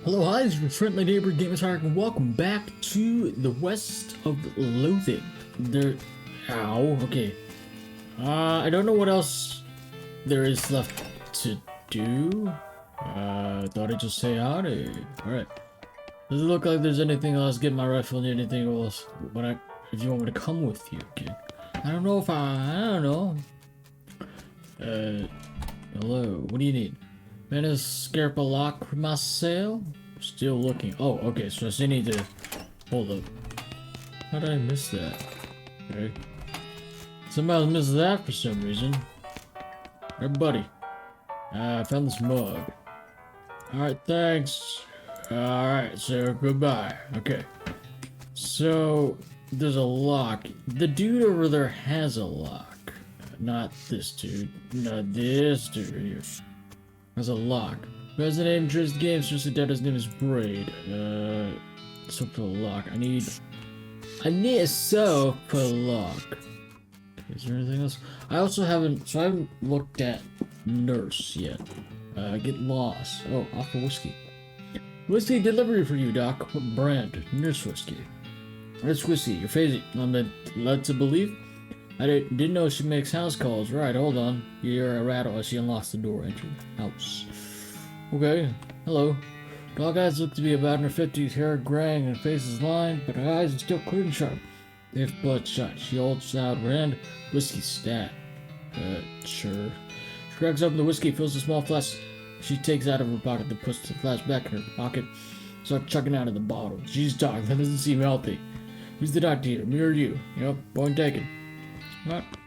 Hello, hi, this is your friendly neighbor SpiderEric, and welcome back to the West of Loathing. Okay. I don't know what else there is left to do. Thought I'd just say howdy. Alright. Doesn't look like there's anything else. Get my rifle and anything else. If you want me to come with you, okay? I don't know. Hello, what do you need? Managed to scrape a lock from my cell? Still looking. Oh, okay, so I still need to... Hold up. How did I miss that? Okay. Somebody missed that for some reason. Hey, buddy. I found this mug. Alright, thanks. Alright, so goodbye. Okay. So, there's a lock. The dude over there has a lock. Not this dude. Not this dude here. Has a lock. Who has the name Driz Games? Just the dead. His name is Braid. So for a lock, I need a soap for a lock. Is there anything else? I haven't looked at Nurse yet. Get lost. Oh, offer whiskey. Whiskey delivery for you, Doc. What brand? Nurse whiskey. Nurse whiskey. Your favorite. I'm led to believe. I didn't know she makes house calls. Right, hold on. You hear a rattle as she unlocks the door. Enter the house. Okay, hello. Dog eyes look to be about in her 50s, hair graying and face is lined, but her eyes are still clear and sharp. They have bloodshot. She holds out her hand. Whiskey stat. Sure. She cracks open the whiskey, fills a small flask. She takes out of her pocket, then puts the flask back in her pocket. Start chugging out of the bottle. Jeez, Doc, that doesn't seem healthy. Who's the doctor here? Me or you? Yep, point taken.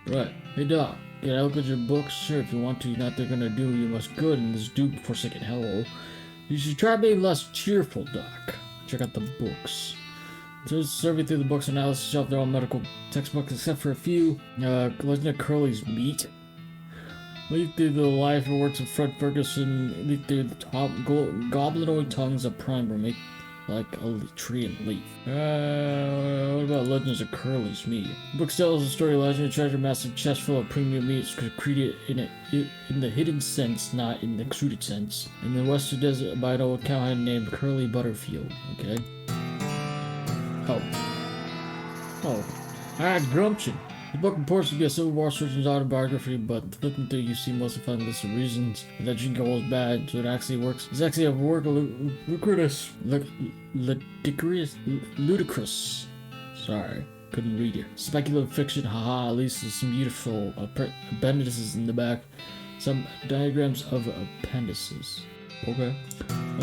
Right. Hey, Doc. Can I look at your books? Sure, if you want to. Not they're gonna do you much good in this dupe for second hello. You should try being less cheerful, Doc. Check out the books. Just survey through the books and analysis shelf. They're all medical textbooks except for a few. Legend of Curly's Meat. Leaf through the life and works of Fred Ferguson. Leaf through the top goblinoid tongues of primer. Make like a tree and leaf. What about Legends of Curly's Meat? The book tells the story of legend of treasure massive chest full of premium meat secreted in the hidden sense, not in the extruded sense. In the western desert by an old cowhand named Curly Butterfield. Okay. Oh. Alright, Grumption. The book purports to be a Civil War surgeon's autobiography, but flipping through you see most of the list of reasons that drinking alcohol is bad, so it actually works. It's actually a work ludicrous. Sorry, couldn't read it. Speculative fiction, haha, at least there's some beautiful appendices in the back. Some diagrams of appendices. Okay.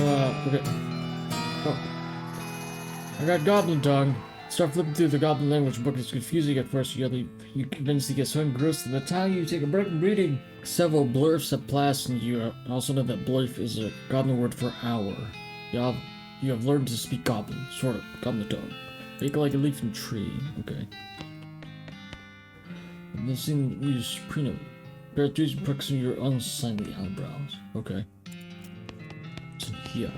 Okay. Oh. I got Goblin Tongue. Start flipping through the goblin language book. It's confusing at first. You eventually get so engrossed that by the time you take a break from reading, several blurfs have passed, and you also know that blurf is a goblin word for hour. You have learned to speak goblin, sort of, goblin tongue. Make like a leaf and tree. Okay. And this thing is preno. Bear trees and pricks in your unsightly eyebrows. Okay. So yeah.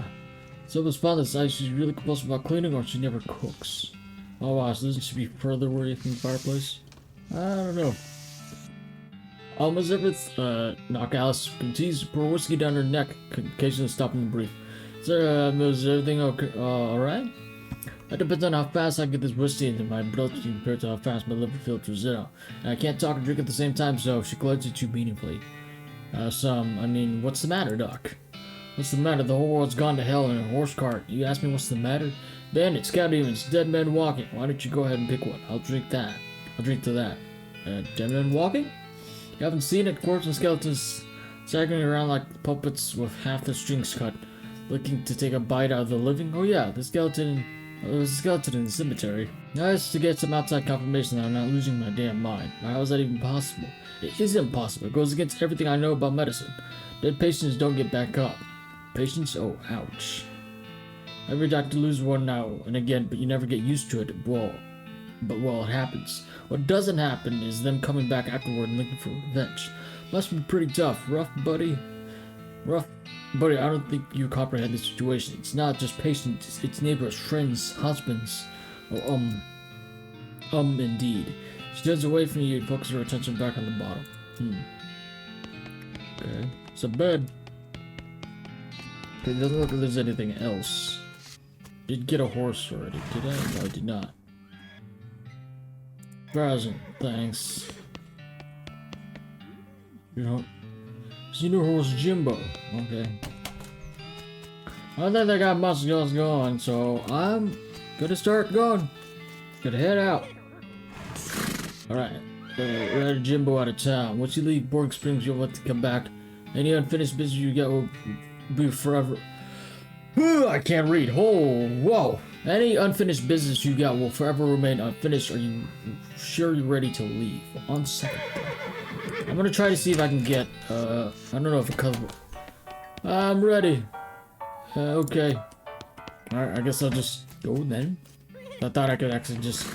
So respondents say she's really compulsive about cleaning, or she never cooks. Oh wow, so this should be further away from the fireplace? I don't know. Elizabeth, knock Alice continues to pour whiskey down her neck, occasionally stopping to breathe. Is everything okay? Alright? That depends on how fast I get this whiskey into my bloodstream compared to how fast my liver filters it out. And I can't talk and drink at the same time, so she gloats at you meaningfully. What's the matter, Doc? What's the matter? The whole world's gone to hell in a horse cart. You ask me what's the matter? Bandits, scout demons, dead men walking. Why don't you go ahead and pick one? I'll drink that. I'll drink to that. Dead men walking? You haven't seen it? Corpses and skeletons staggering around like puppets with half the strings cut, looking to take a bite out of the living. Oh yeah, the skeleton. There's a skeleton in the cemetery. Nice to get some outside confirmation that I'm not losing my damn mind. How is that even possible? It is impossible. It goes against everything I know about medicine. Dead patients don't get back up. Patients? Oh, ouch. Every doctor loses one now and again, but you never get used to it. Well, it happens. What doesn't happen is them coming back afterward and looking for revenge. Must be pretty tough. Rough, buddy. Rough, buddy. I don't think you comprehend the situation. It's not just patients. It's neighbors, friends, husbands. Oh, indeed. She turns away from you and focuses her attention back on the bottle. Okay. It's a bed. Okay, it doesn't look like there's anything else. Did get a horse already, did I? No, I did not. Present, thanks. You know, senior horse Jimbo. Okay. I think they got much else going, so I'm gonna start going. Gonna head out. Alright. We're at Jimbo out of town. Once you leave Borg Springs, you'll have to come back. Any unfinished business you get will be forever. I can't read. Oh, whoa. Any unfinished business you got will forever remain unfinished. Are you sure you're ready to leave? On second thought. I'm gonna try to see if I can get, I don't know if it comes. I'm ready. Okay. Alright, I guess I'll just go then. I thought I could actually just.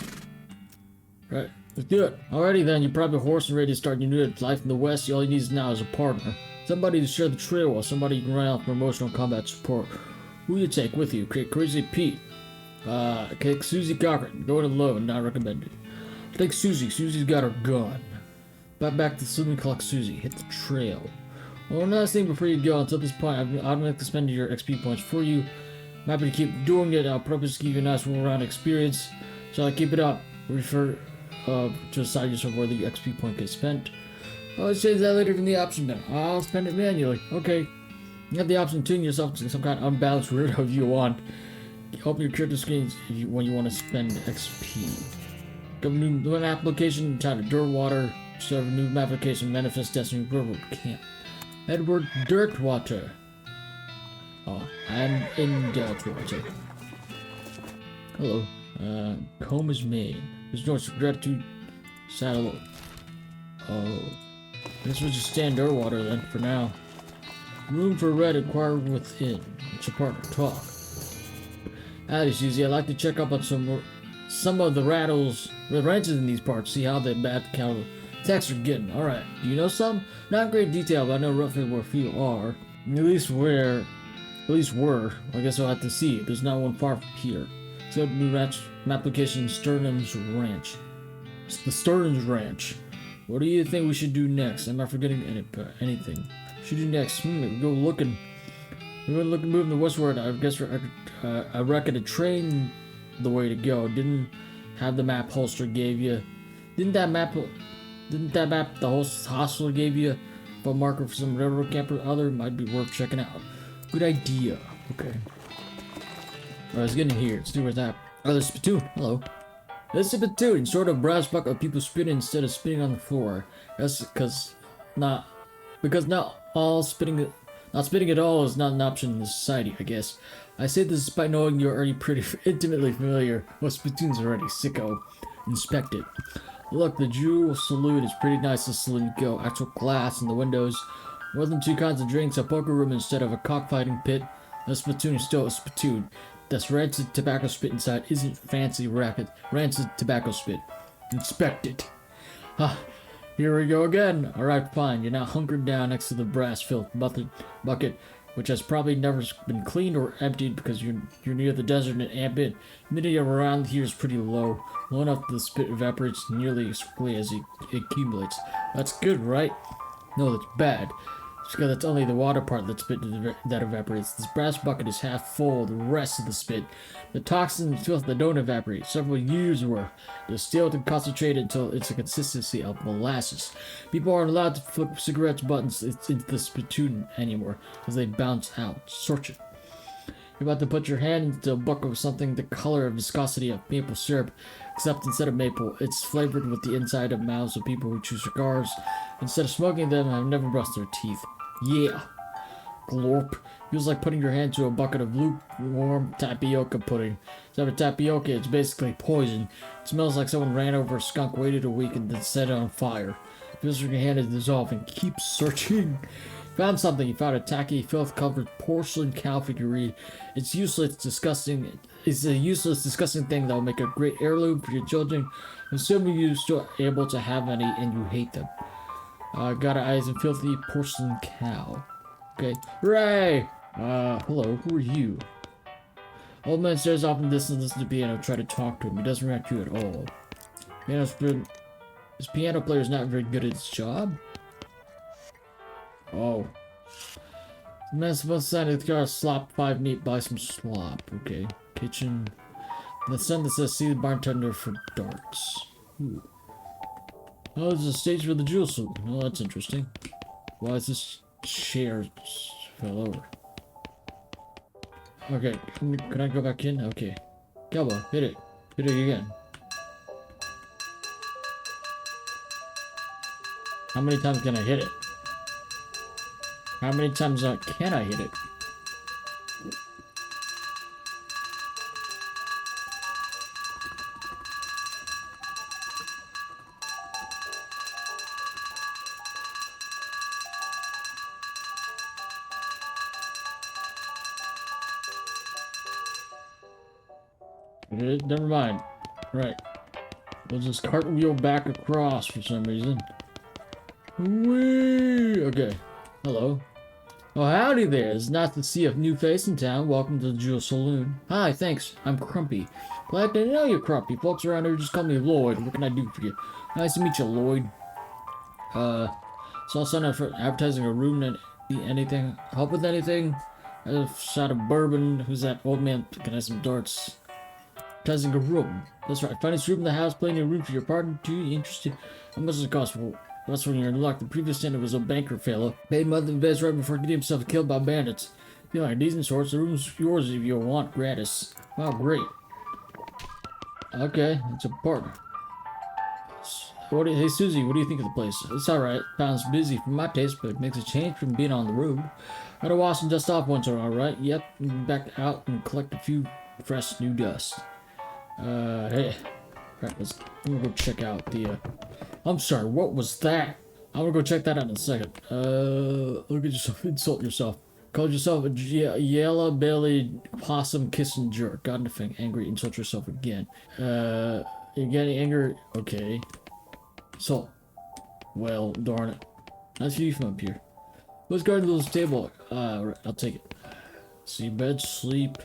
Right, let's do it. Alrighty then, you're probably horse and ready to start your new life in the West. All you need now is a partner. Somebody to share the trail with, somebody you can run out for emotional combat support. Who you take with you? Crazy Pete. Take Susie Cochran. Going alone, not recommended. Take Susie. Susie's got her gun. Back to swimming clock Susie. Hit the trail. Well, another thing before you go, until this point, I've automatically spent your XP points for you. I'm happy to keep doing it. I'll purposely give you a nice all-around experience. So I keep it up. Refer to aside yourself where the XP point gets spent. I'll change that later from the option bin. I'll spend it manually. Okay. You have the option to tune yourself to some kind of unbalanced weirdo if you want. Open your character screens when you want to spend XP. Go to new application, titled Dirtwater. Serve a new application, Manifest Destiny River Camp. Edward Dirtwater. Oh, I'm in Dirtwater. Hello. Combs, Maine. There's no gratitude saddle. Oh. I guess we'll just stand Dirtwater then for now. Room for red acquired within. It's your partner. Talk. Howdy, Susie. I'd like to check up on some of the ranches in these parts. See how the bad cow attacks are getting. Alright. Do you know some? Not in great detail, but I know roughly where a few are. At least were. I guess I'll have to see. There's not one far from here. So new ranch application Sternum's Ranch. It's the Sternum's Ranch. What do you think we should do next? Am I forgetting anything? Should do next? We go looking. We're gonna look moving the westward. I guess I reckon a train the way to go. Didn't have the map Holster gave you. Didn't that map the whole hostel gave you a marker for some railroad camper? Other might be worth checking out. Good idea. Okay. Alright, let's get in here. Let's do with that. Oh, there's Spittoon. Hello. This is Spittoon, sort of brass bucket of people spitting instead of spitting on the floor. That's because not spitting at all is not an option in this society, I guess. I say this despite knowing you're already pretty intimately familiar with spittoons already, sicko. Inspect it. Look, the Jewel Salute is pretty nice to salute go. Actual glass in the windows. More than two kinds of drinks, a poker room instead of a cockfighting pit. A spittoon is still a spittoon. This rancid tobacco spit inside isn't fancy rancid tobacco spit. Inspect it. Here we go again. Alright, fine. You're now hunkered down next to the brass filled bucket, which has probably never been cleaned or emptied because you're near the desert and ambient humidity around here is pretty low. Low enough that the spit evaporates nearly as quickly as it accumulates. That's good, right? No, that's bad. It's because it's only the water part that evaporates. This brass bucket is half full, the rest of the spit. The toxins and filth that don't evaporate, several years worth, distilled and concentrated until it's a consistency of molasses. People aren't allowed to flip cigarettes buttons into the spittoon anymore, because they bounce out. Search it. You're about to put your hand into a bucket of something the color and viscosity of maple syrup, except instead of maple, it's flavored with the inside of mouths of people who chew cigars. Instead of smoking them, have never brushed their teeth. Yeah. Glorp. Feels like putting your hand to a bucket of lukewarm tapioca pudding. Instead of tapioca, it's basically poison. It smells like someone ran over a skunk, waited a week, and then set it on fire. Feels like your hand is dissolving. Keep searching. Found something. You found a tacky, filth-covered porcelain cow figurine. It's useless, disgusting. It's a useless, disgusting thing that will make a great heirloom for your children, assuming you're still able to have any and you hate them. Got eyes and filthy porcelain cow. Okay. Hooray! Hello, who are you? Old man stares off in the distance, listens to piano, try to talk to him. He doesn't react to you at all. This piano player's not very good at his job? Oh. Mess both sides of the car, slop 5 meat, buy some slop. Okay. Kitchen. The sign that says see the bartender for darts. Ooh. Oh, there's a stage for the jewel salute. Oh, that's interesting. Why is this chair fell over? Okay, can I go back in? Okay. Cowboy, hit it. Hit it again. How many times can I hit it? How many times can I hit it? Never mind. Right. We'll just cartwheel back across for some reason. Whee! Okay. Hello. Oh, howdy there. It's nice to see a new face in town. Welcome to the Jewel Saloon. Hi, thanks. I'm Crumpy. Glad to know you, Crumpy. Folks around here just call me Lloyd. What can I do for you? Nice to meet you, Lloyd. Saw someone for advertising a room and anything. Help with anything? A shot of bourbon. Who's that old man? Can I have some darts? Advertising a room. That's right. Finest room in the house. Plenty of room for your partner. Too interested? How much does it cost? Well, that's when you're in luck. The previous tenant was a banker fellow. Paid month in beds right before getting himself killed by bandits. Feel like a decent source. The room's yours if you want gratis. Wow, great. Okay, it's a partner. Hey Susie, what do you think of the place? It's alright. Sounds busy for my taste, but it makes a change from being on the road. Gotta wash and dust off once, alright? Yep, back out and collect a few fresh new dust. Hey. Alright, I'm gonna go check out the, I'm sorry, what was that? I'm gonna go check that out in a second. Look at yourself, insult yourself. Called yourself a yellow-bellied possum-kissing jerk. Got anything angry, insult yourself again. You getting angry? Okay. So, well, darn it. Nice view from up here. Let's go to this table. Right, I'll take it. See, bed, sleep.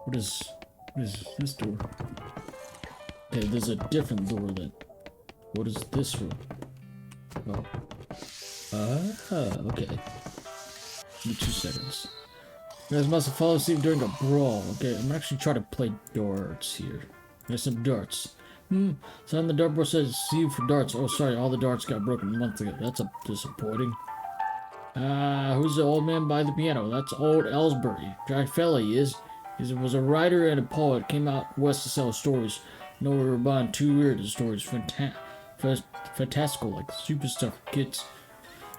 What is this door? Okay, there's a different door then. What is this room? Oh. Okay. Give me 2 seconds. You guys must have fallen asleep during a brawl. Okay, I'm actually trying to play darts here. There's some darts. So on the dartboard says, see you for darts. Oh, sorry, all the darts got broken a month ago. That's disappointing. Who's the old man by the piano? That's old Ellsbury. Dry fella he is. He was a writer and a poet. Came out west to sell stories. No, we were buying too weird stories. Fantastical, like stupid stuff for kids.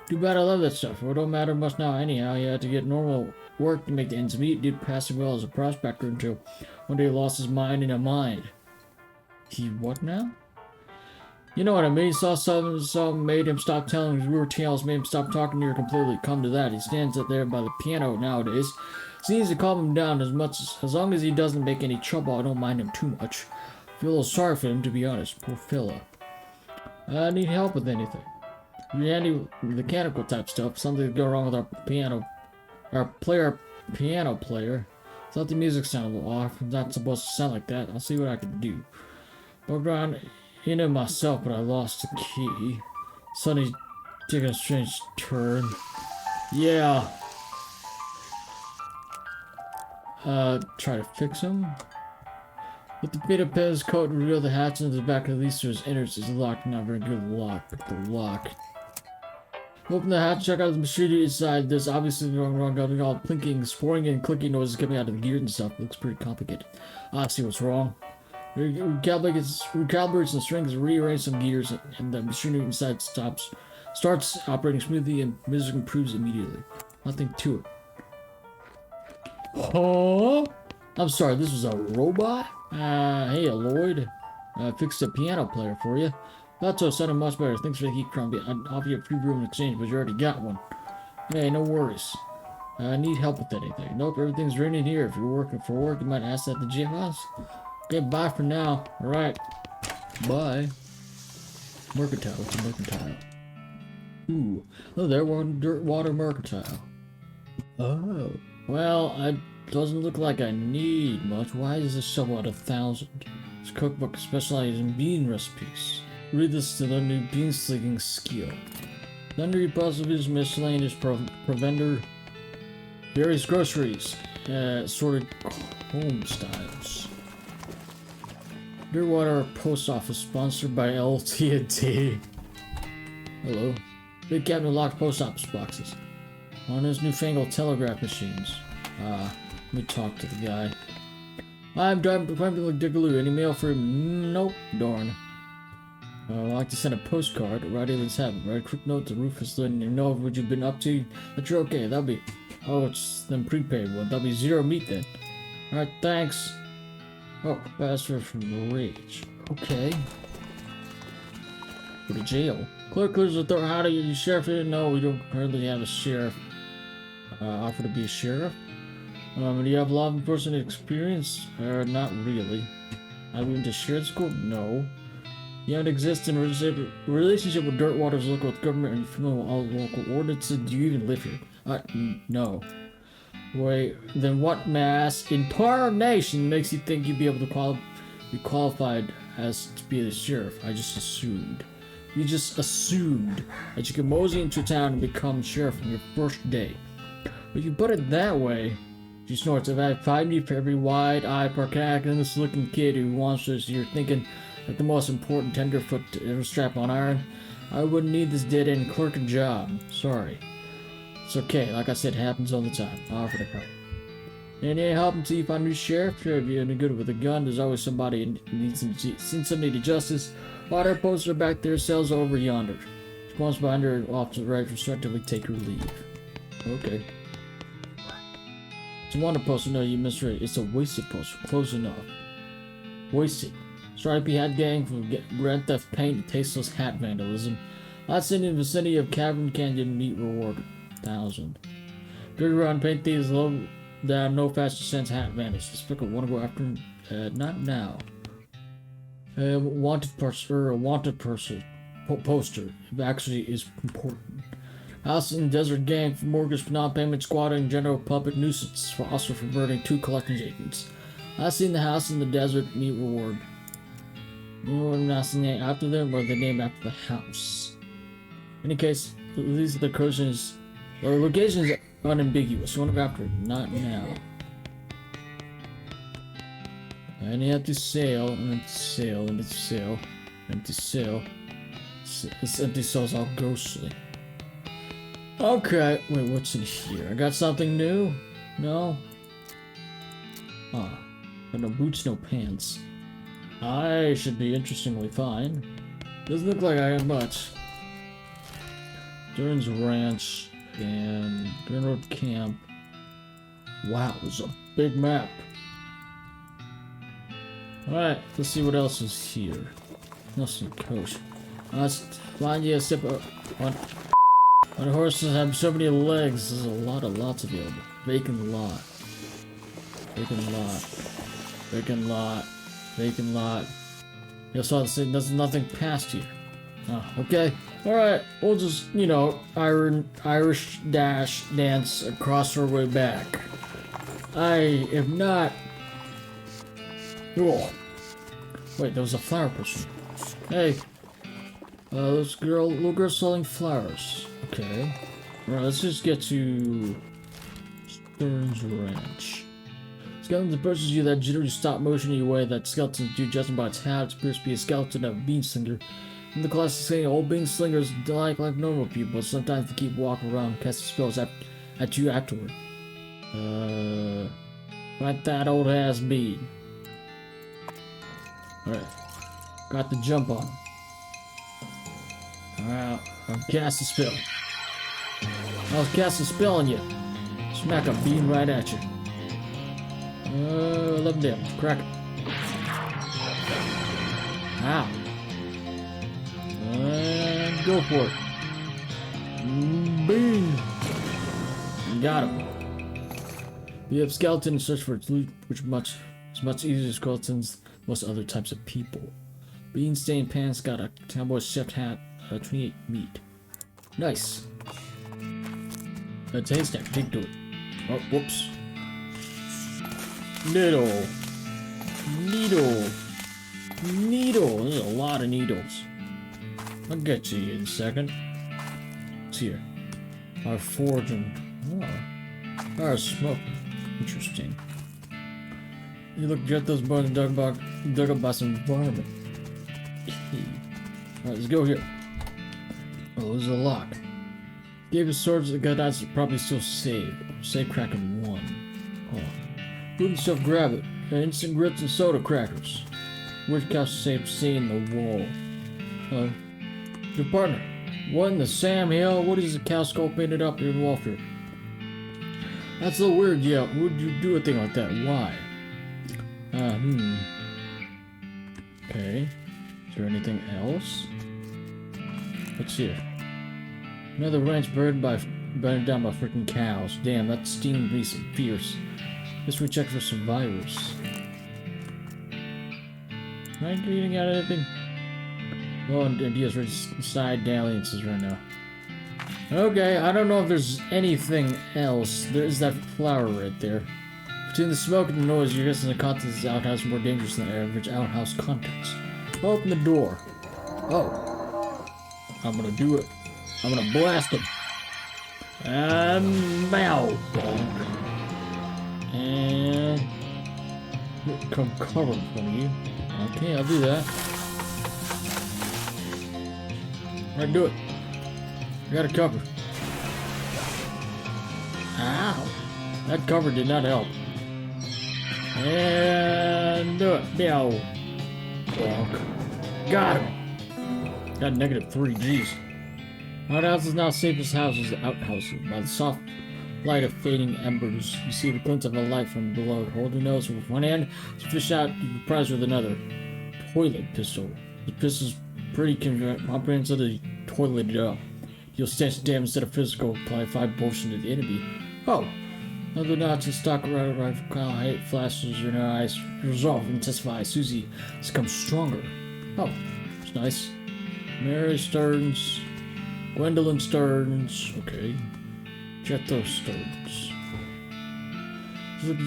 Too bad I love that stuff. Well, it don't matter much now anyhow. He had to get normal work to make the ends meet. Did passing well as a prospector until one day he lost his mind in a mine. He what now? You know what I mean? He saw something made him stop telling his weird tales, made him stop talking to her completely. Come to that. He stands up there by the piano nowadays. Seems to calm him down as long as he doesn't make any trouble. I don't mind him too much. Feel a little sorry for him, to be honest. Poor fella. I need help with anything. Any mechanical type stuff. Something to go wrong with our piano player. Thought the music sounded a little off. It's not supposed to sound like that. I'll see what I can do. Looked around in it myself, but I lost the key. Suddenly taking a strange turn. Yeah. Try to fix him. With the bit of Pez coat and reveal the hatch into the back of the least to his innards is locked. Not very good lock, but the lock. Open the hatch, check out the machinery inside. There's obviously wrong, got all plinking, sporing, and clicking noises coming out of the gears and stuff. It looks pretty complicated. I see what's wrong. Recalibrates the strings, rearrange some gears, and the machinery inside starts operating smoothly, and music improves immediately. Nothing to it. Huh? I'm sorry, this was a robot? Hey, Lloyd. Fixed a piano player for you. Thought so, sounded much better. Thanks for the heat, Crumbie. I'd offer you a free room in exchange, but you already got one. Hey, no worries. I need help with anything. Nope, everything's ready in here. If you're working for work, you might ask that at the gym house. Okay, bye for now. Alright. Bye. Mercantile. What's a mercantile? Ooh. Oh, there, dirt water mercantile. Oh. Well, it doesn't look like I need much. Why is this shovel at 1,000? This cookbook specializes in bean recipes. Read this to learn new bean slicking skill. Sundry possibilities miscellaneous provender. Various groceries, assorted home styles. Deerwater Post Office, sponsored by LT&T. Hello. Big cabinet locked post office boxes. On those newfangled telegraph machines. Let me talk to the guy. I'm driving like Diggaloo. Any mail for him? Nope. Darn. I'd like to send a postcard. Right here, let's have it. Write a quick note to Rufus, letting him know what you've been up to. That you're okay. That'll be... Oh, it's them prepaid one. That'll be 0 meat then. Alright, thanks. Oh, password from Rage. Okay. Go to jail. Clerk clears the door. How do you, sheriff? No, we don't currently have a sheriff. Offer to be a sheriff? Do you have law enforcement experience? Not really. Have you been to sheriff school? No. You have an existing relationship with Dirtwater's local government and familiar with all local ordinances? Do you even live here? No. Wait, then what mass incarnation makes you think you'd be able to be qualified as to be the sheriff? I just assumed. You just assumed that you could mosey into town and become sheriff on your first day. But if you put it that way, she snorts. If I find you for every wide-eyed, parkagonist-looking kid who wants this, you're thinking like the most important tenderfoot to ever strap on iron, I wouldn't need this dead-end clerk job. Sorry. It's okay. Like I said, it happens all the time. I'll offer to come. And ain't help until you find a new sheriff. Sure, if you're any good with a gun, there's always somebody who needs to send somebody to justice. Water poster back there, cells over yonder. Response behind her, off to the right, respectively, take her leave. Okay. It's a wanted poster. No, you misread. It's a wasted poster. Close enough. Wasted. Stripey hat gang from Grand Theft Paint and tasteless hat vandalism. Last seen in the vicinity of Cavern Canyon, meet reward 1,000. Dirty round paint thieves, low down, no faster sense hat vanish. Despicable, wanna go after him? Not now. Wanted poster actually is important. House in Desert Gang for mortgage non-payment, squatting, general public nuisance, for also for murdering 2 collections agents. I seen the house in the desert, meet reward. Not the name after them or the name after the house. In any case, these are the locations. The location is unambiguous. You want to go after it? Not now. And you have to sail, and empty sail, empty sail, empty sail. This empty sail's all ghostly. Okay, wait, what's in here? I got something new? No? Got no boots, no pants. I should be interestingly fine. Doesn't look like I have much. Durn's Ranch and Dern Road Camp. Wow, there's a big map. Alright, let's see what else is here. Nothing kosher. Let's find you a sip of... When horses have so many legs, there's a lot of lots available. Vacant lot. Vacant lot. Vacant lot. Vacant lot. You'll saw the same, there's nothing past here. Oh, okay. Alright, we'll just, you know, Irish dash dance across our way back. I am not... Oh. Wait, there was a flower person. Hey. This little girl selling flowers. Okay. Alright, let's just get to Stern's Ranch. Skeletons approaches you that jittery stop motion in your way that skeletons do judging by its hat. It appears to be a skeleton of a bean slinger. In the classic saying, old bean slingers like normal people, but sometimes they keep walking around and casting spells at you afterward. Like that old ass bean. Alright. Got the jump on him. Alright, I'll cast a spell. I was casting a spell on you. Smack a bean right at you. 11 damage. Crack it. Ow. And go for it. Bing. Got him. You have skeleton search for its loot, which is much easier to skeletons than most other types of people. Bean stained pants, got a cowboy chef hat, 28 meat. Nice. A taste that, dig to it. Oh, whoops. Needle. There's a lot of needles. I'll get to you in a second. It's here. Our fortune. Oh. Oh, smoke. Interesting. You look at those bones dug up by some varmint. Okay. Alright, let's go here. Oh, there's a lock. Gave his swords to the guy that's probably still saved. Save Kraken 1. Oh. Move yourself, grab it. Instant grits and soda crackers. Which cow saved seeing the wall? Your partner. What in the Sam Hill? What is the cow skull painted up in Walford? That's a little weird, yeah. Would you do a thing like that? Why? Okay. Is there anything else? What's here? Another ranch burned down by freaking cows. Damn, that steam beast is fierce. Guess we check for survivors. Am I reading out anything? Oh, and yes, we're side dalliances right now. Okay, I don't know if there's anything else. There's that flower right there. Between the smoke and the noise, you're guessing the contents of this outhouse are more dangerous than the average outhouse contents. Open the door. Oh. I'm gonna do it. I'm gonna blast him. And bow. And come cover in front of you. Okay, I'll do that. Alright, do it. I got a cover. Ow! That cover did not help. And do it. Meow. Got him. Got -3 Gs. Outhouse is now safest house is the outhouse. By the soft light of fading embers, you see the glint of a light from below. Hold your nose with one hand, you fish out your prize with another. Toilet pistol. The pistol's pretty comprehensively toileted up. You'll stench damage instead of physical, apply 5 potion to the enemy. Oh! Another notch in stock rifle, Kyle hate flashes in her eyes. Resolve intensifies. Susie has become stronger. Oh, it's nice. Mary Stearns. Gwendolyn Stearns. Okay. Jethro Stearns.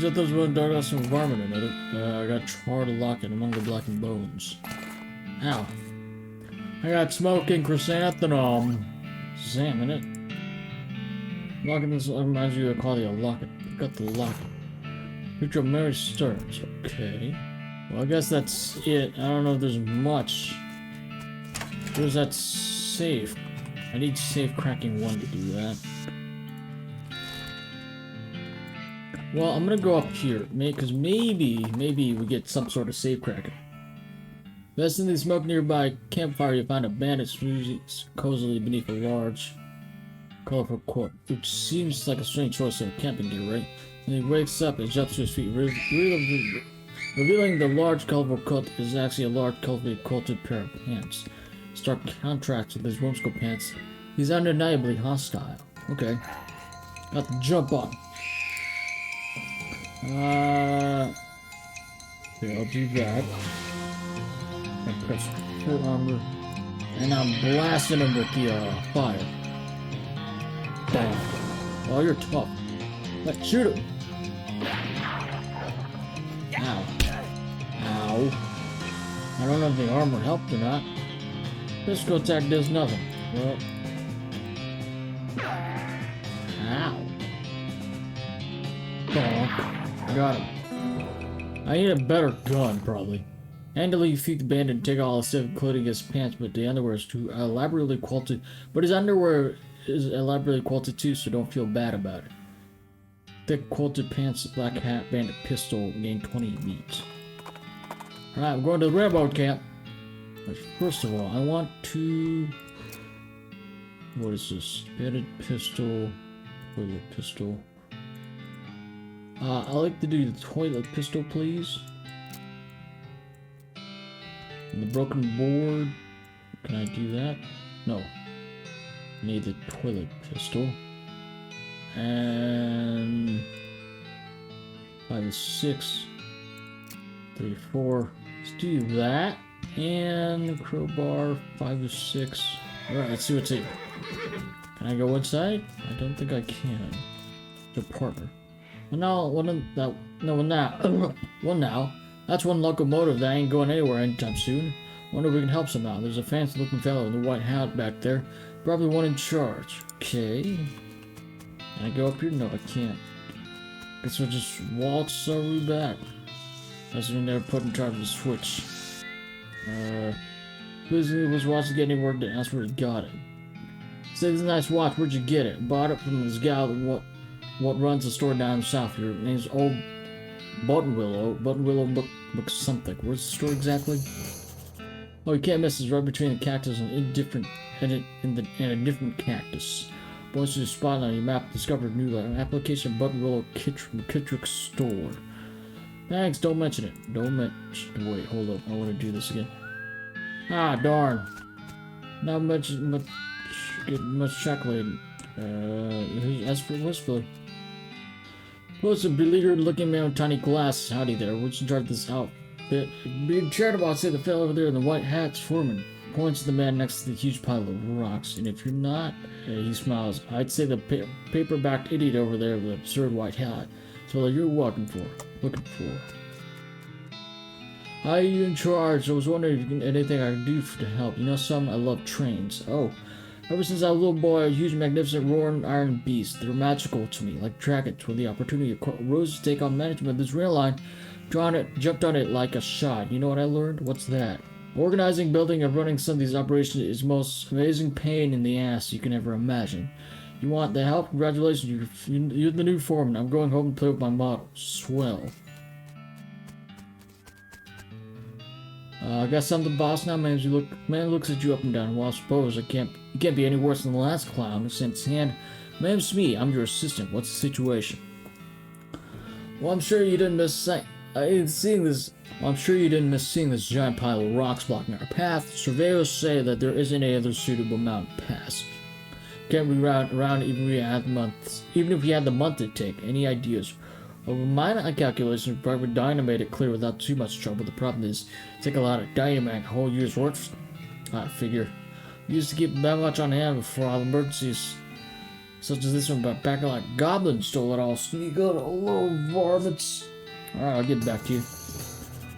Jethro's one dug out some varmint in it. I got charred locket among the blackened bones. Ow. I got smoking chrysanthemum. Examine it. Locket this reminds you of the quality of locket. Got the locket. Picture of Mary Stearns. Okay. Well, I guess that's it. I don't know if there's much. There's that safe. I need safe cracking 1 to do that. Well, I'm gonna go up here, because maybe we get some sort of safe cracking. Best in the smoke nearby a campfire, you find a bandit cozily beneath a large, colorful coat, which seems like a strange choice of camping gear, right? And he wakes up and jumps to his feet, revealing the large, colorful coat is actually a large, colorfully quilted pair of pants. Stark contrast with his whimsical pants. He's undeniably hostile. Okay. Got to jump on. Here, I'll do that. And press full armor. And I'm blasting him with the fire. Bam. Oh, you're tough. Let's shoot him. Ow. Ow. I don't know if the armor helped or not. Physical attack does nothing. Well. Ow. Bonk. Got him. I need a better gun, probably. Handily defeat the bandit and take all his stuff, including his pants, but the underwear is too elaborately quilted. But his underwear is elaborately quilted too, so don't feel bad about it. Thick quilted pants, black hat, bandit pistol, gain 20 beats. Alright, I'm going to the railroad camp. But first of all, I want to... What is this? Bandit pistol, toilet pistol. I like to do the toilet pistol, please. And the broken board. Can I do that? No. I need the toilet pistol. And 5 is 6. 3, 4. Let's do that. And crowbar 5 is 6. Alright, let's see what's here. Can I go inside? I don't think I can. The partner. Well, now, that's one locomotive that ain't going anywhere anytime soon. Wonder if we can help somehow. There's a fancy looking fellow in the white hat back there. Probably one in charge. Okay. Can I go up here? No, I can't. Guess we'll just waltz our way back. As we never put in charge of the switch. Basically was watching getting work done. That's where he got it. Say this nice watch, where'd you get it? Bought it from this gal what runs the store down south here. Her name's Old Buttonwillow book something. Where's the store exactly? Oh, you can't miss this right between the cactus and a different cactus. Once you spot on your map, discover a new application Buttonwillow Kittrick store. Thanks, don't mention it. Don't mention. Wait, hold up. I want to do this again. Ah, darn. Not much chocolate. As for Westfield. Well, it's a beleaguered looking man with tiny glasses. Howdy there. What's in charge of this outfit? Being charitable, I'd say the fellow over there in the white hat's foreman. Points to the man next to the huge pile of rocks. And if you're not, he smiles. I'd say the paper-backed idiot over there with the absurd white hat. So you're looking for. Hi, you in charge? I was wondering if anything I could do to help. You know something? I love trains. Oh. Ever since I was a little boy, a huge, magnificent, roaring iron beast. They're magical to me, like dragons. With the opportunity arose to take on management of this rail line, jumped on it like a shot. You know what I learned? What's that? Organizing, building, and running some of these operations is the most amazing pain in the ass you can ever imagine. You want the help? Congratulations, you're the new foreman. I'm going home to play with my model. Swell. I got something, boss. Now, man looks at you up and down. Well, I suppose you can't be any worse than the last clown. Since hand, name's me. I'm your assistant. What's the situation? Well, I'm sure you didn't miss seeing this giant pile of rocks blocking our path. Surveyors say that there isn't any other suitable mountain pass. Can't be around even if we had the month to take. Any ideas? Over my calculations, we probably dynamite it clear without too much trouble. The problem is, it takes a lot of dynamite, a whole year's work. I figure. We used to keep that much on hand before all emergencies, such as this one, but back like goblins stole it all. Sneak out a little varmints. Alright, I'll get back to you.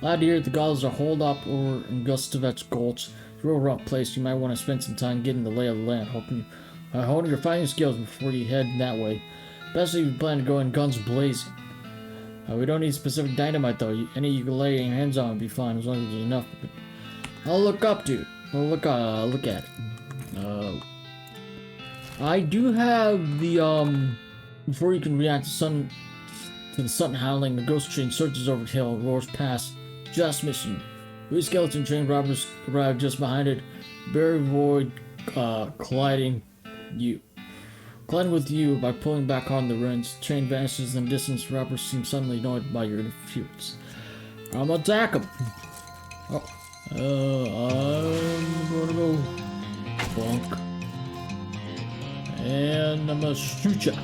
Glad to hear the goblins are holed up over in Gustavets Gulch. It's a real rough place. You might want to spend some time getting the lay of the land, honing your fighting skills before you head that way. Especially if you plan to go in guns blazing. We don't need specific dynamite though. Any you can lay your hands on would be fine as long as there's enough. But I'll look at it. I do have the before you can react to the sun howling, the ghost train surges over the hill, roars past, just missing you. 3 skeleton train robbers arrive just behind it. Barry Void colliding with you by pulling back on the reins. The train vanishes in the distance. Robbers seem suddenly annoyed by your interference. I'm gonna attack him. I'm gonna go bonk. And I'm gonna shoot ya.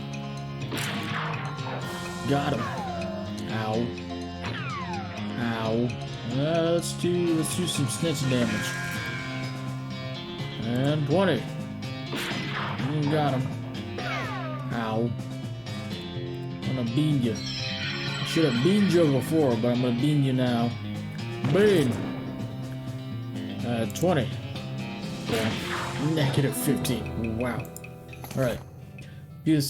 Got him. Ow. Let's do some snitch damage. And 20. Got him. Ow. I'm gonna bean you. I should have beamed you before, but I'm gonna bean you now. Bean! 20. Yeah. Negative 15. Wow. Alright. You the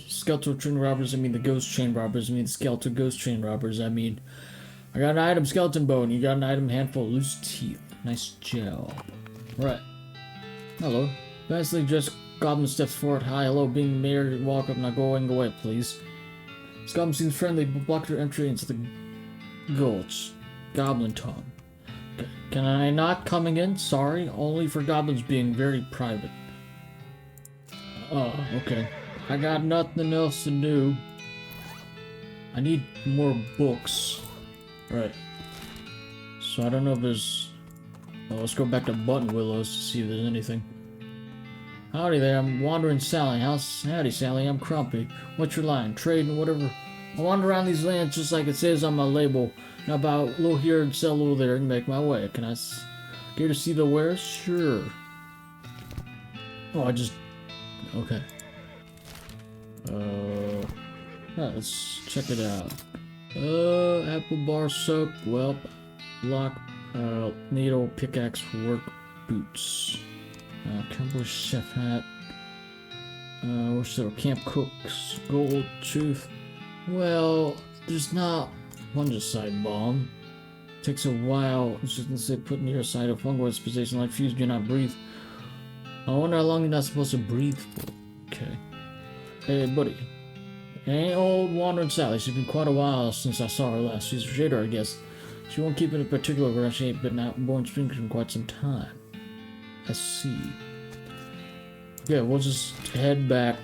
skeletal train robbers, I mean the ghost train robbers, I mean the skeletal ghost train robbers, I mean. I got an item skeleton bone, you got an item handful of loose teeth. Nice job. Right. Hello. Nicely dressed goblin steps forward. Hi, hello, being mayor, walk up, not going away, please. This goblin seems friendly, but blocked your entry into the gulch. Goblin tongue. Can I not coming in? Sorry, only for goblins being very private. Oh, okay. I got nothing else to do. I need more books. Right. So I don't know if there's... Well, let's go back to Buttonwillows to see if there's anything. Howdy there, I'm Wandering Sally. Howdy Sally, I'm Crumpy. What's your line? Trading, whatever. I wander around these lands just like it says on my label. Now about a little here and sell a little there and make my way. Can I care to see the wares? Sure. Oh, I just... Okay. Let's check it out. Apple bar soap, whelp, lock, needle, pickaxe, work, boots. Cowboy chef hat. What's there? Camp cooks, gold, tooth. Well, there's not fungicide bomb. Takes a while. It's just gonna say put near a site of fungal position like fuse do not breathe. I wonder how long you're not supposed to breathe for. Okay. Hey, buddy. Ain't old wandering Sally. She's been quite a while since I saw her last. She's a trader, I guess. She won't keep in a particular where she ain't been out in Bourne Springs in quite some time. I see. Okay, we'll just head back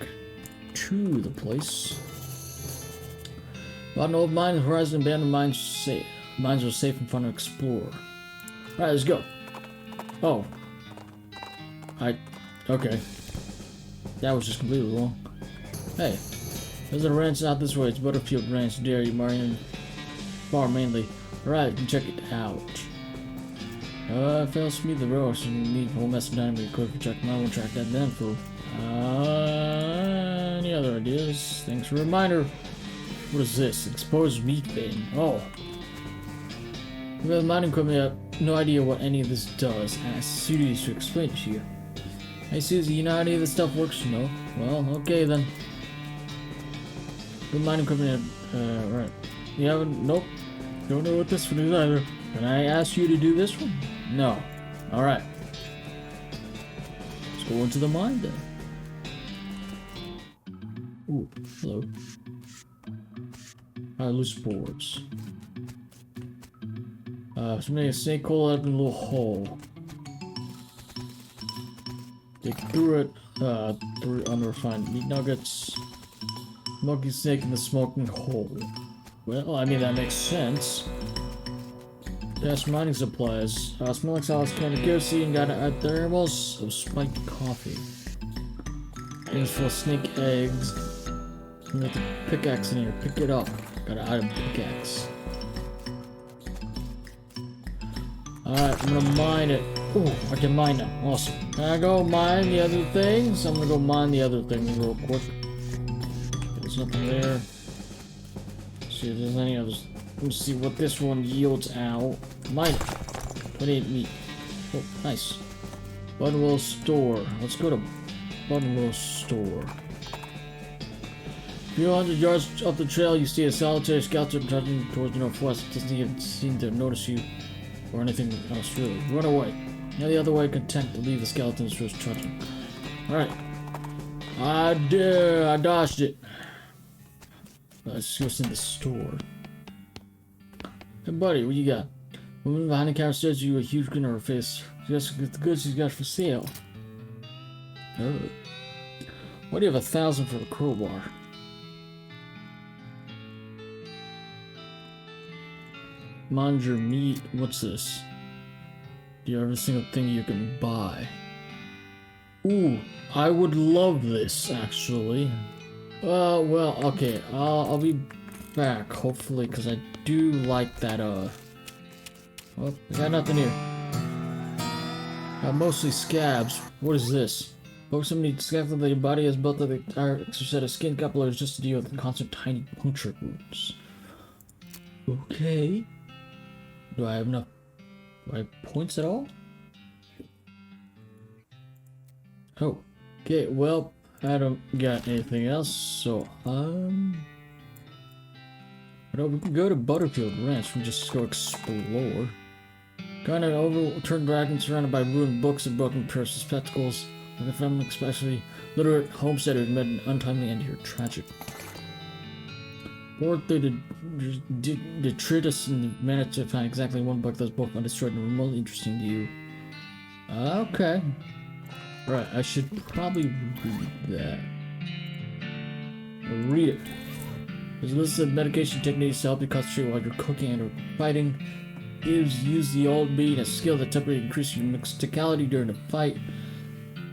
to the place. About an old mine, horizon, abandoned mines safe. Mines are safe and fun to explore. Alright, let's go. Oh. Okay. That was just completely wrong. Hey. There's a ranch out this way. It's Butterfield Ranch, Dairy, Marion Farm mainly. Alright, you can check it out. Fails to meet the road, so you need a whole mess of dynamite quick to check. I won't track that down for. Any other ideas? Thanks for a reminder. What is this? Exposed meat bin. Oh. We have mining equipment. I have no idea what any of this does. I asked Susie to explain it to you. Hey Susie, you know how any of this stuff works? No? Well, okay then. Good mining equipment. Right. You haven't? Nope. Don't know what this one is either. Can I ask you to do this one? No. Alright. Let's go into the mine then. Ooh, hello. Loose boards. So many a snake hole up in a little hole. Dig through it. Through unrefined meat nuggets. Monkey snake in the smoking hole. Well, I mean, that makes sense. Dash mining supplies. Smell like solid can of kerosene. Got thermos of spiked coffee. Things full of snake eggs. Got the pickaxe in here. Pick it up. Got an item pickaxe. Alright, I'm gonna mine it. Ooh, I can mine now. Awesome. Can I go mine the other things? I'm gonna go mine the other thing real quick. There's nothing there. Let's see if there's any others. Let's see what this one yields out. Mine it. 28 meat. Oh, nice. Buttonwell store. Let's go to Buttonwell store. A few hundred yards up the trail, you see a solitary skeleton trudging towards the northwest. It doesn't even seem to notice you or anything else really. Run away. Now the other way, content to leave the skeletons just trudging. Alright. I dodged it. Let's go in the store. Hey buddy, what you got? Woman behind the counter stares at you with a huge grin on her face. She has to get the goods she's got for sale. Oh. Why do you have 1,000 for a crowbar? Mind your meat. What's this? Do you have every single thing you can buy? Ooh, I would love this actually. Well, okay. I'll be back hopefully because I do like that. Oh, I got nothing here. Mostly scabs. What is this? Folks, somebody scabs that your body has built up the entire extra set of skin capillaries just to deal with the constant tiny puncture wounds. Okay. Do I have enough? Do I have points at all? Oh. Okay, well, I don't got anything else, so, well, we can go to Butterfield Ranch and just go explore. Kind of overturned dragon surrounded by ruined books and broken pairs of spectacles. Like a family, especially literate homesteader who met an untimely end here. Tragic. Bored through the detritus and managed to find exactly one book that's both undestroyed and remotely interesting to you. Okay. Right, I should probably read that. Read it. There's a list of medication techniques to help you concentrate while you're cooking and or fighting. Use the old bean, a skill that temporarily increases your mixticality during a fight.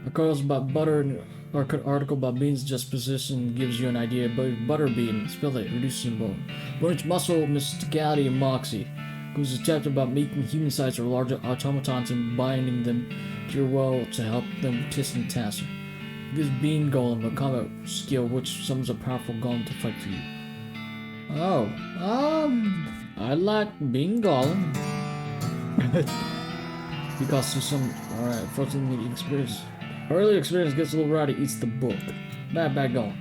Articles about butter and article about beans disposition gives you an idea about butter bean. Spill it, reduces your bone. Burns muscle, mysticality, and moxie. Goes a chapter about making human size or larger automatons and binding them to your will to help them tisk and task. Gives Bean Golem a combat skill which summons a powerful golem to fight for you. Oh, I like Bean Golem. Because there's some, alright, unfortunately experience. Early experience gets a little rowdy, eats the book. Bad going.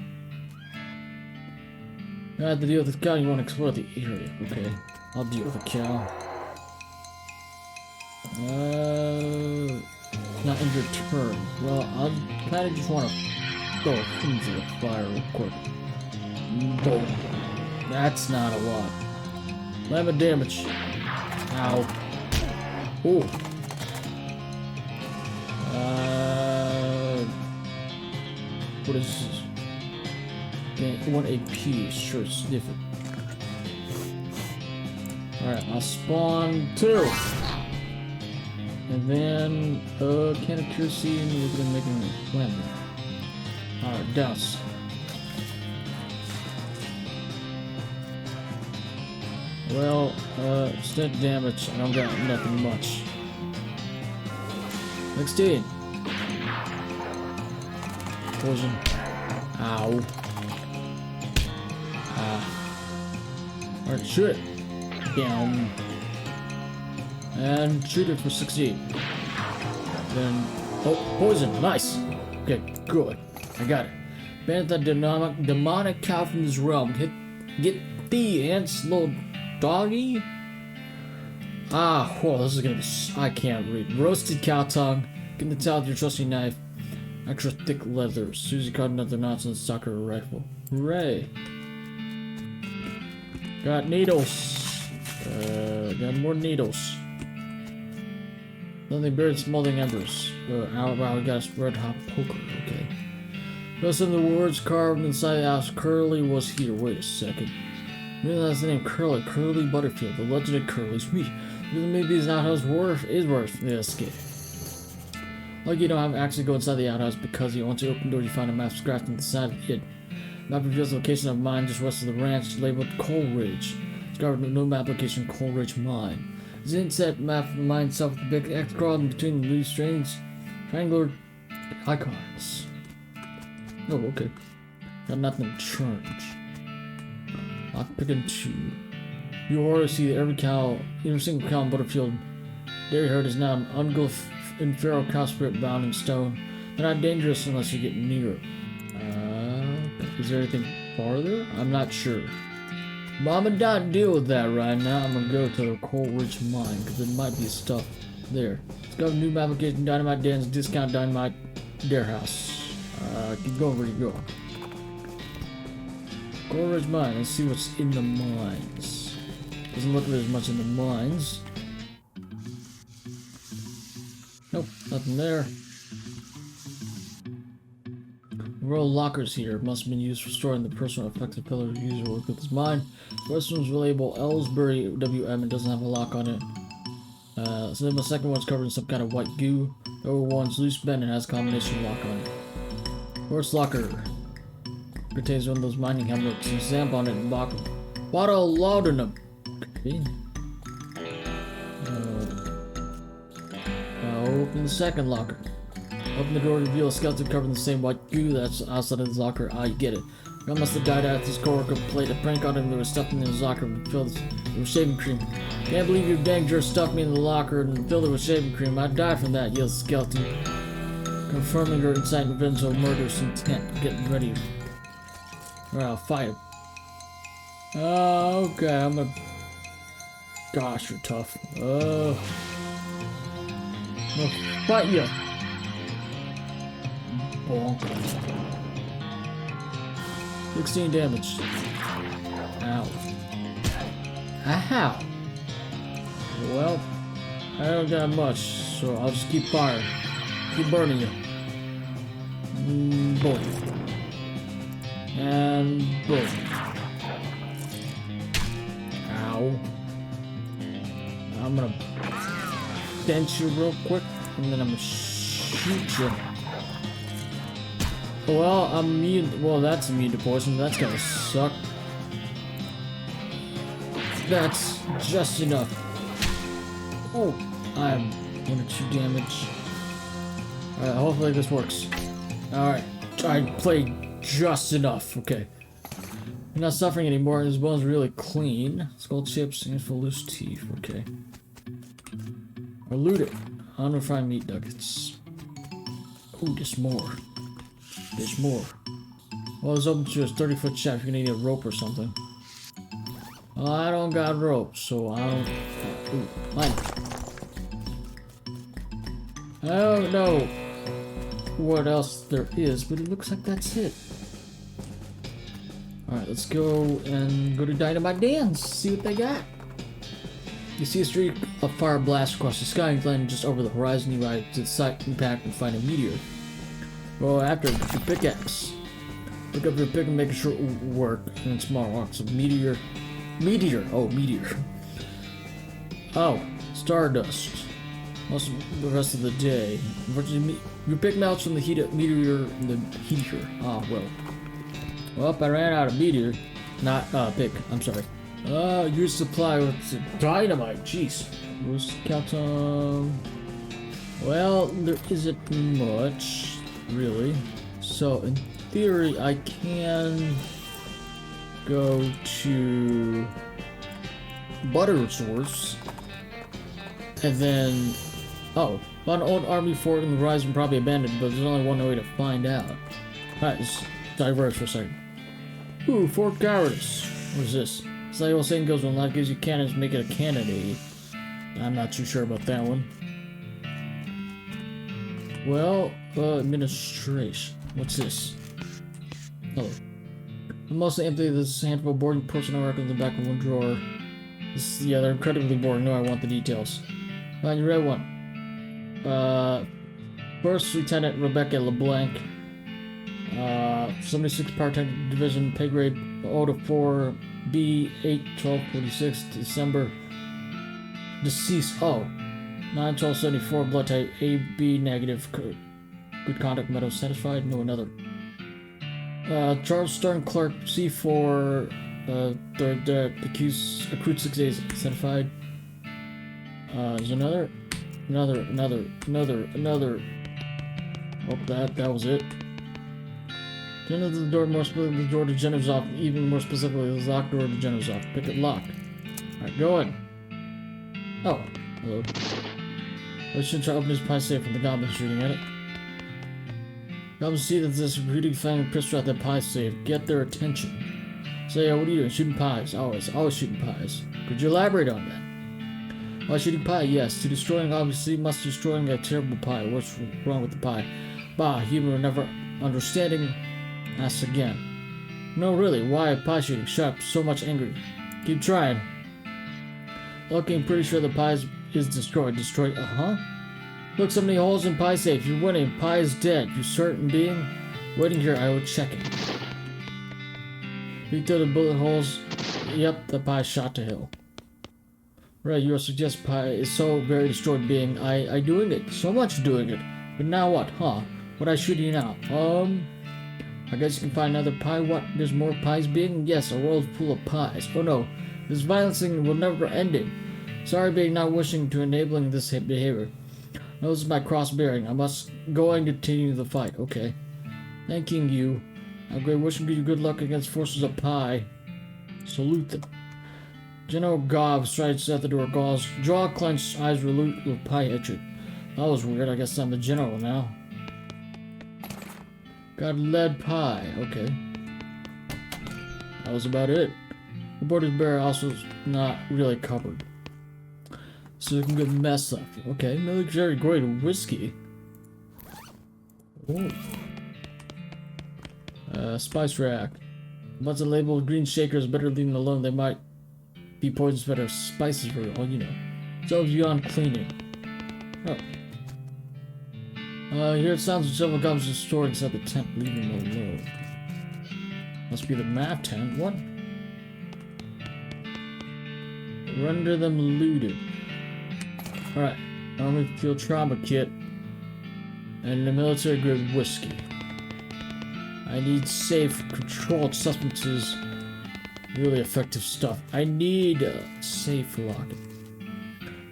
You have to deal with the cow, you want to explore the area. Okay, I'll deal with the cow. Not in your turn. Well, I kind of just want to go into the fire real quick. Boom. That's not a lot. Lemon damage. Ow. Ooh. What is this? Okay, 1 AP. Sure, it's different. Alright, I'll spawn 2. And then, can accuracy, and we're gonna make him lemon. Alright, douse. Well, stat damage, I don't got nothing much. 16. Poison. Ow. Alright, shoot it. Down. And shoot it for 16. Then, oh, poison, nice. Okay, good. I got it. Banish that demonic cow from this realm. Get the ants, little doggy. Whoa, this is gonna be. I can't read. Roasted cow tongue. Get the tail with your trusty knife. Extra thick leather. Susie caught another nonsense soccer rifle. Hooray! Got needles. Got more needles. Nothing buried smoldering embers. Wow, we got a red hot poker. Okay. Most of the words carved inside the house. Curly was here. Wait a second. Realize the name Curly. Curly Butterfield. The legend of Curly Sweet. Maybe his outhouse is worth the escape. Like you don't have access to go inside the outhouse because once you open the door you find a map scratched on the side of it. Map reveals the location of mine just west of the ranch labeled Coal Ridge. Discovered no map location Coal Ridge Mine. This inset map of the mine itself with the big X crawling between the loose triangular icons. Oh, okay. Got nothing to change. Lock picking 2. You already see that every single cow in Butterfield dairy herd is now an ungulf in feral cow spirit bound in stone. They're not dangerous unless you get near. Is there anything farther? I'm not sure. But I'm gonna not deal with that right now. I'm gonna go to the Coal Ridge Mine because there might be stuff there. Let's go to new map location, Dynamite Dan's Discount Dynamite Dare House. Keep going where you go. Coal Ridge Mine. Let's see what's in the mines. Doesn't look like there's much in the mines. Nope, nothing there. Royal lockers here must have been used for storing the personal effective pillar of user work with his mine. The first one's labeled Ellsbury WM and doesn't have a lock on it. So then the second one's covered in some kind of white goo. The other one's loose bend and has a combination lock on it. First locker contains one of those mining helmets and stamp on it and bottle of laudanum. Okay. Now open the second locker. Open the door to reveal a skeleton covered in the same white goo that's outside of his locker. You get it. God must have died after his coworker played a prank on him. There was stuff in his locker filled with shaving cream. Can't believe your dang jerk stuffed me in the locker and filled it with shaving cream. I'd die from that, yelled the skeleton. Confirming your inside revenge of murderous intent. Getting ready. Alright, I'll fight. Okay, I'm gonna. Gosh, you're tough. I'll fight you. Bonk. 16 damage. Ow. Ow. Well, I don't got much, so I'll just keep firing. Keep burning you. Boom. And boom. Ow. I'm gonna dent you real quick, and then I'm gonna shoot you. Well, I'm immune. Well, that's immune to poison. That's gonna suck. That's just enough. Oh, I'm 1 or 2 damage. Alright, hopefully this works. Alright, I played just enough. Okay. I'm not suffering anymore. His bone's really clean. Skull chips, and for loose teeth. Okay. Or loot it. Unrefined meat nuggets. Ooh, there's more. There's more. Well, it's open to a 30-foot shaft. You're gonna need a rope or something. I don't got rope, so I don't... ooh, mine. I don't know what else there is, but it looks like that's it. Alright, let's go to Dynamite Dan's, see what they got. You see a streak of fire blast across the sky and gliding just over the horizon. You ride to the site impact and find a meteor. Well, after your pickaxe. Pick up your pick and make sure it will work in small rocks. A meteor. Oh, meteor. Oh, stardust. Most of the rest of the day. Unfortunately, your pick melts from the heat of meteor in the heater. Ah, well, I ran out of meteor. Not pick. I'm sorry. Your supply with dynamite. Jeez. Let's count some. Well, there isn't much, really. So, in theory, I can go to Butter Source. And then, found an old army fort in the horizon, probably abandoned, but there's only one way to find out. Alright, let's diverge for a second. Ooh, Fort Cowardice. What is this? It's like old saying goes, when life gives you cannons, make it a cannonade. I'm not too sure about that one. Well, administration. What's this? Hello. I'm mostly empty. This handful of boring personal records in the back of one drawer. Yeah, they're incredibly boring. No, I want the details. Find your red one. First Lieutenant Rebecca LeBlanc. 76 Part-Time Division, pay grade 0 to 4, B 8/12/46, December. Deceased. 9/12/74, blood type AB negative. Good conduct, medal satisfied. No, another. Charles Stern Clerk C4. The accrued 6 days satisfied. There's another. Oh, that was it. General to the door, more specifically the door to Jenner's office, even more specifically the locked door to Jenner's office. Pick it locked. Alright, go in. Oh, hello. I should try to open his pie safe from the goblins shooting at it. Goblins see that this recruiting fang pistol at the pie safe. Get their attention. Say, what are you doing? Shooting pies. Always shooting pies. Could you elaborate on that? Why shooting pie? Yes. To destroying, obviously, must destroying a terrible pie. What's wrong with the pie? Bah, human never understanding. Ask again. No, really, why pie shooting? Shut up, so much angry. Keep trying. Okay, I'm pretty sure the pie is destroyed. Destroyed, Look, so many holes in pie safe. You're winning. Pie is dead. You certain being? Waiting here, I will check it. Peek through the bullet holes. Yep, the pie shot to hell. Right, you suggest pie is so very destroyed being. I doing it. So much doing it. But now what, What I shooting now? I guess you can find another pie. What? There's more pies being? Yes, a world full of pies. Oh no, this violence thing will never end it. Sorry being not wishing to enabling this behavior. No, this is my cross bearing. I must go and continue the fight. Okay. Thanking you. I'm great wishing you good luck against forces of pie. Salute them. General Gobb strides at the door, galls, jaw clenched, eyes resolute with pie hatred. That was weird. I guess I'm the general now. Got lead pie. Okay. That was about it. The border's bare also is not really covered. So you can get mess up. Okay, military grade whiskey. Ooh. Spice rack. Once a label of green shakers, better leave them alone. They might be poisons, better spices for all you know. So beyond cleaning. Oh. Here it sounds like several goblins are stored inside the tent. Leave them alone. Must be the map tent. What? Render them looted. Alright. Army field trauma kit. And the military grade whiskey. I need safe, controlled substances. Really effective stuff. I need a safe locket.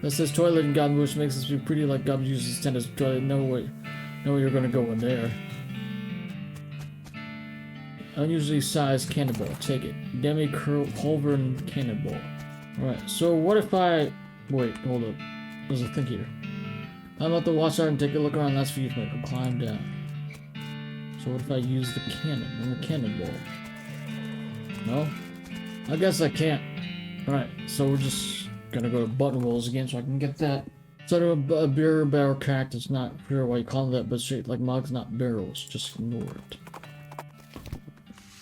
That says toilet in goblin, which makes this be pretty like goblins use this tent as a toilet. No way you're gonna go in there. Unusually sized cannonball. Take it. Demi Culverin cannonball. Alright, so what if I... Wait, hold up. There's a thing here. Climb up the watchtower and take a look around. That's for you to climb down. So what if I use the cannon and the cannonball? No? I guess I can't. Alright, so we're just gonna go to buttonholes again so I can get that. Instead of a beer barrel cactus, not sure why you call it that, but shaped like mugs, not barrels. Just ignore it.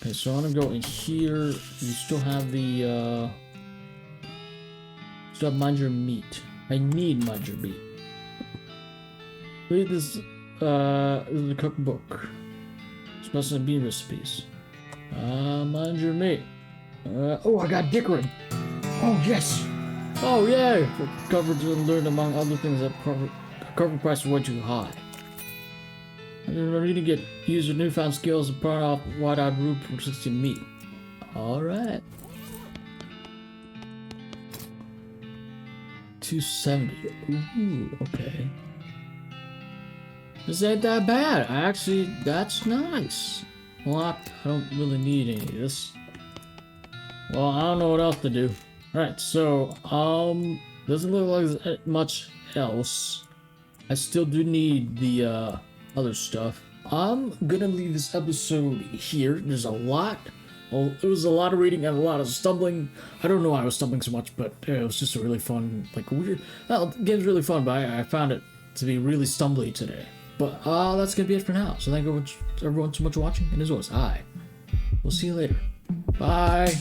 Okay, so I'm gonna go in here. You still have the, still have mind your meat. I need mind your meat. Read this, this is the cookbook. Special bean recipes. Mind your meat. Oh, I got dick ring. Oh, yes. Oh, yay. Covered and learned among other things that cover price is way too high. I need to get use your newfound skills and part off wide-eyed root from 60 meat. Alright. 270. Ooh, okay. This ain't that bad. Actually, that's nice. Well, I don't really need any of this. Well, I don't know what else to do. Alright, so, doesn't look like there's much else. I still do need the, other stuff. I'm gonna leave this episode here. There's a lot. Well, it was a lot of reading and a lot of stumbling. I don't know why I was stumbling so much, but it was just a really fun, like, weird. Well, the game's really fun, but I found it to be really stumbly today. But, that's gonna be it for now. So thank you everyone so much for watching, and as always, we'll see you later. Bye!